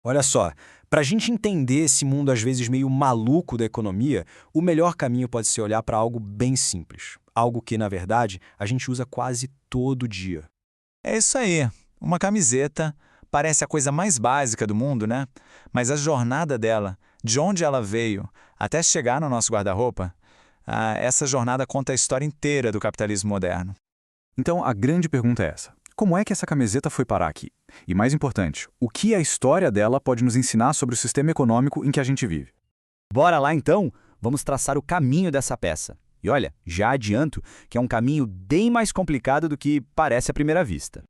Olha só, para a gente entender esse mundo às vezes meio maluco da economia, o melhor caminho pode ser olhar para algo bem simples. Algo que, na verdade, a gente usa quase todo dia. É isso aí. Uma camiseta parece a coisa mais básica do mundo, né? Mas a jornada dela, de onde ela veio até chegar no nosso guarda-roupa, essa jornada conta a história inteira do capitalismo moderno. Então, a grande pergunta é essa: como é que essa camiseta foi parar aqui? E mais importante, o que a história dela pode nos ensinar sobre o sistema econômico em que a gente vive? Bora lá então? Vamos traçar o caminho dessa peça. E olha, já adianto que é um caminho bem mais complicado do que parece à primeira vista.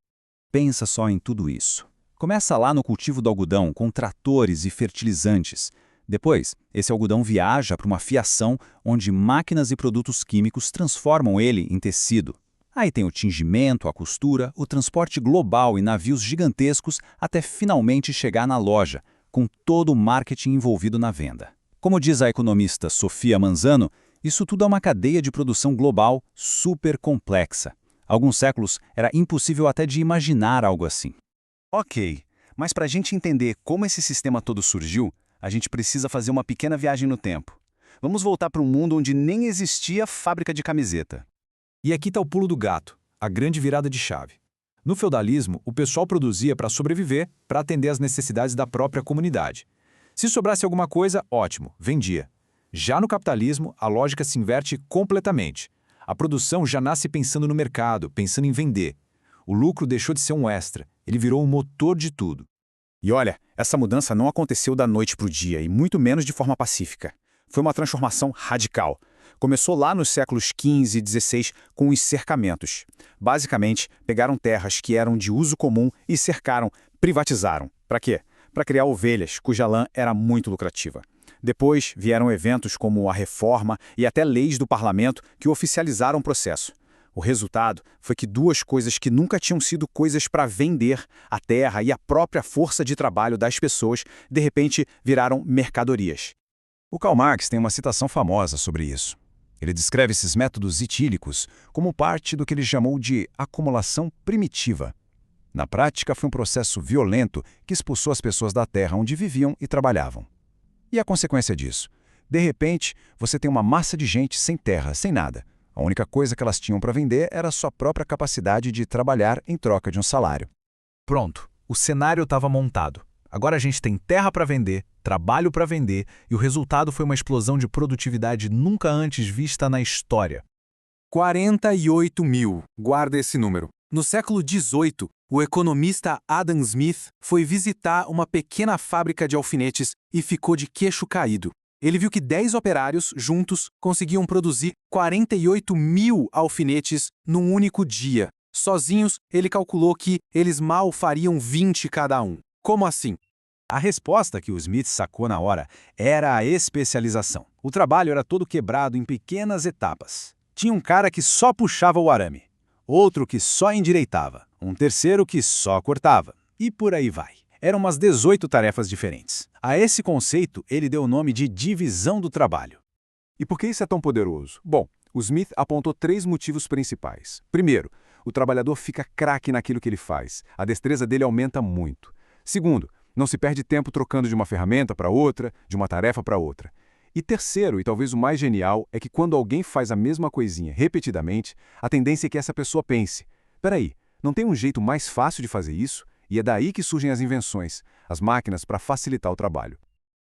Pensa só em tudo isso. Começa lá no cultivo do algodão, com tratores e fertilizantes. Depois, esse algodão viaja para uma fiação onde máquinas e produtos químicos transformam ele em tecido. Aí tem o tingimento, a costura, o transporte global e navios gigantescos até finalmente chegar na loja, com todo o marketing envolvido na venda. Como diz a economista Sofia Manzano, isso tudo é uma cadeia de produção global super complexa. Alguns séculos era impossível até de imaginar algo assim. Ok, mas para a gente entender como esse sistema todo surgiu, a gente precisa fazer uma pequena viagem no tempo. Vamos voltar para um mundo onde nem existia fábrica de camiseta. E aqui está o pulo do gato, a grande virada de chave. No feudalismo, o pessoal produzia para sobreviver, para atender às necessidades da própria comunidade. Se sobrasse alguma coisa, ótimo, vendia. Já no capitalismo, a lógica se inverte completamente. A produção já nasce pensando no mercado, pensando em vender. O lucro deixou de ser um extra, ele virou o motor de tudo. E olha, essa mudança não aconteceu da noite para o dia, e muito menos de forma pacífica. Foi uma transformação radical. Começou lá nos séculos XV e XVI com os cercamentos. Basicamente, pegaram terras que eram de uso comum e cercaram, privatizaram. Para quê? Para criar ovelhas, cuja lã era muito lucrativa. Depois vieram eventos como a Reforma e até leis do parlamento que oficializaram o processo. O resultado foi que duas coisas que nunca tinham sido coisas para vender, a terra e a própria força de trabalho das pessoas, de repente viraram mercadorias. O Karl Marx tem uma citação famosa sobre isso. Ele descreve esses métodos etílicos como parte do que ele chamou de acumulação primitiva. Na prática, foi um processo violento que expulsou as pessoas da terra onde viviam e trabalhavam. E a consequência disso? De repente, você tem uma massa de gente sem terra, sem nada. A única coisa que elas tinham para vender era a sua própria capacidade de trabalhar em troca de um salário. Pronto, o cenário estava montado. Agora a gente tem terra para vender, trabalho para vender, e o resultado foi uma explosão de produtividade nunca antes vista na história. 48 mil, guarda esse número. No século XVIII, o economista Adam Smith foi visitar uma pequena fábrica de alfinetes e ficou de queixo caído. Ele viu que 10 operários, juntos, conseguiam produzir 48 mil alfinetes num único dia. Sozinhos, ele calculou que eles mal fariam 20 cada um. Como assim? A resposta que o Smith sacou na hora era a especialização. O trabalho era todo quebrado em pequenas etapas. Tinha um cara que só puxava o arame, outro que só endireitava, um terceiro que só cortava, e por aí vai. Eram umas 18 tarefas diferentes. A esse conceito, ele deu o nome de divisão do trabalho. E por que isso é tão poderoso? Bom, o Smith apontou 3 motivos principais. Primeiro, o trabalhador fica craque naquilo que ele faz. A destreza dele aumenta muito. Segundo, não se perde tempo trocando de uma ferramenta para outra, de uma tarefa para outra. E terceiro, e talvez o mais genial, é que quando alguém faz a mesma coisinha repetidamente, a tendência é que essa pessoa pense: peraí, não tem um jeito mais fácil de fazer isso? E é daí que surgem as invenções, as máquinas para facilitar o trabalho.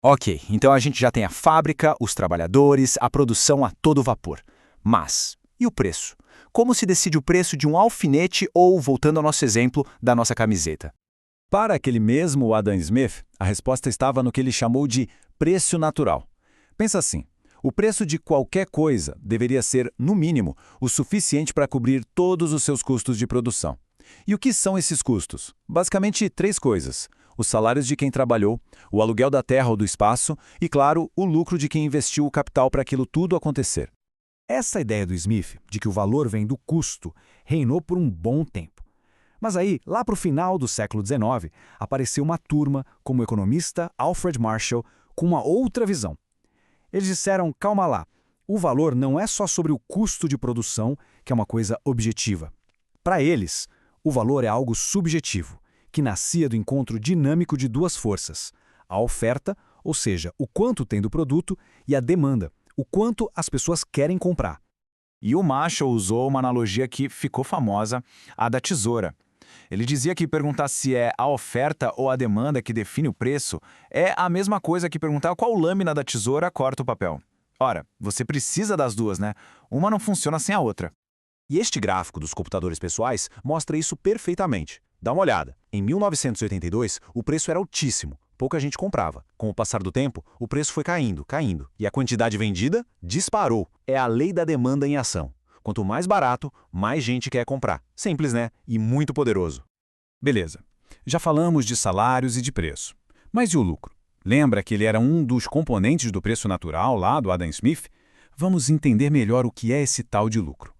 Ok, então a gente já tem a fábrica, os trabalhadores, a produção a todo vapor. Mas, e o preço? Como se decide o preço de um alfinete ou, voltando ao nosso exemplo, da nossa camiseta? Para aquele mesmo Adam Smith, a resposta estava no que ele chamou de preço natural. Pensa assim, o preço de qualquer coisa deveria ser, no mínimo, o suficiente para cobrir todos os seus custos de produção. E o que são esses custos? Basicamente 3 coisas: os salários de quem trabalhou, o aluguel da terra ou do espaço e, claro, o lucro de quem investiu o capital para aquilo tudo acontecer. Essa ideia do Smith, de que o valor vem do custo, reinou por um bom tempo. Mas aí, lá para o final do século XIX, apareceu uma turma, como o economista Alfred Marshall, com uma outra visão. Eles disseram: calma lá, o valor não é só sobre o custo de produção, que é uma coisa objetiva. Para eles, o valor é algo subjetivo, que nascia do encontro dinâmico de duas forças: a oferta, ou seja, o quanto tem do produto, e a demanda, o quanto as pessoas querem comprar. E o Marshall usou uma analogia que ficou famosa, a da tesoura. Ele dizia que perguntar se é a oferta ou a demanda que define o preço é a mesma coisa que perguntar qual lâmina da tesoura corta o papel. Ora, você precisa das duas, né? Uma não funciona sem a outra. E este gráfico dos computadores pessoais mostra isso perfeitamente. Dá uma olhada. Em 1982, o preço era altíssimo. Pouca gente comprava. Com o passar do tempo, o preço foi caindo, caindo. E a quantidade vendida disparou. É a lei da demanda em ação. Quanto mais barato, mais gente quer comprar. Simples, né? E muito poderoso. Beleza. Já falamos de salários e de preço. Mas e o lucro? Lembra que ele era um dos componentes do preço natural lá do Adam Smith? Vamos entender melhor o que é esse tal de lucro.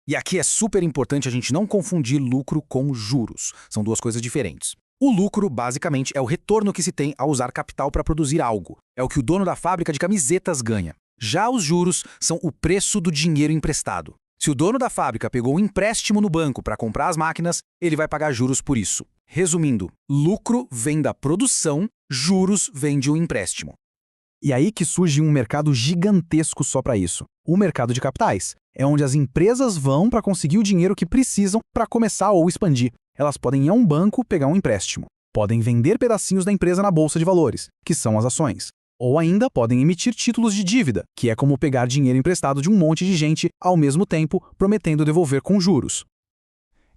E aqui é super importante a gente não confundir lucro com juros. São duas coisas diferentes. O lucro, basicamente, é o retorno que se tem ao usar capital para produzir algo. É o que o dono da fábrica de camisetas ganha. Já os juros são o preço do dinheiro emprestado. Se o dono da fábrica pegou um empréstimo no banco para comprar as máquinas, ele vai pagar juros por isso. Resumindo, lucro vem da produção, juros vem de um empréstimo. E aí que surge um mercado gigantesco só para isso. O mercado de capitais. É onde as empresas vão para conseguir o dinheiro que precisam para começar ou expandir. Elas podem ir a um banco pegar um empréstimo. Podem vender pedacinhos da empresa na bolsa de valores, que são as ações. Ou ainda podem emitir títulos de dívida, que é como pegar dinheiro emprestado de um monte de gente ao mesmo tempo, prometendo devolver com juros.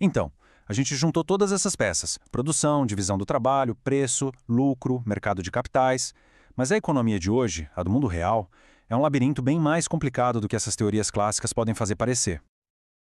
Então, a gente juntou todas essas peças: produção, divisão do trabalho, preço, lucro, mercado de capitais. Mas a economia de hoje, a do mundo real, é um labirinto bem mais complicado do que essas teorias clássicas podem fazer parecer.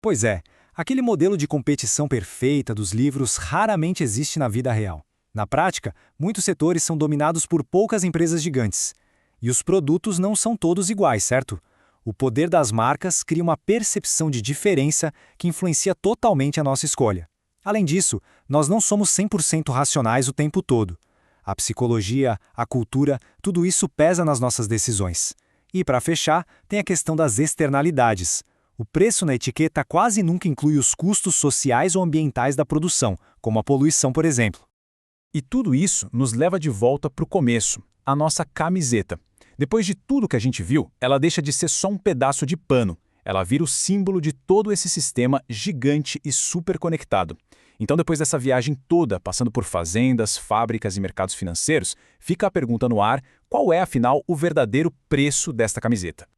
Pois é, aquele modelo de competição perfeita dos livros raramente existe na vida real. Na prática, muitos setores são dominados por poucas empresas gigantes. E os produtos não são todos iguais, certo? O poder das marcas cria uma percepção de diferença que influencia totalmente a nossa escolha. Além disso, nós não somos 100% racionais o tempo todo. A psicologia, a cultura, tudo isso pesa nas nossas decisões. E, para fechar, tem a questão das externalidades. O preço na etiqueta quase nunca inclui os custos sociais ou ambientais da produção, como a poluição, por exemplo. E tudo isso nos leva de volta para o começo, a nossa camiseta. Depois de tudo que a gente viu, ela deixa de ser só um pedaço de pano. Ela vira o símbolo de todo esse sistema gigante e super conectado. Então, depois dessa viagem toda, passando por fazendas, fábricas e mercados financeiros, fica a pergunta no ar: qual é, afinal, o verdadeiro preço desta camiseta?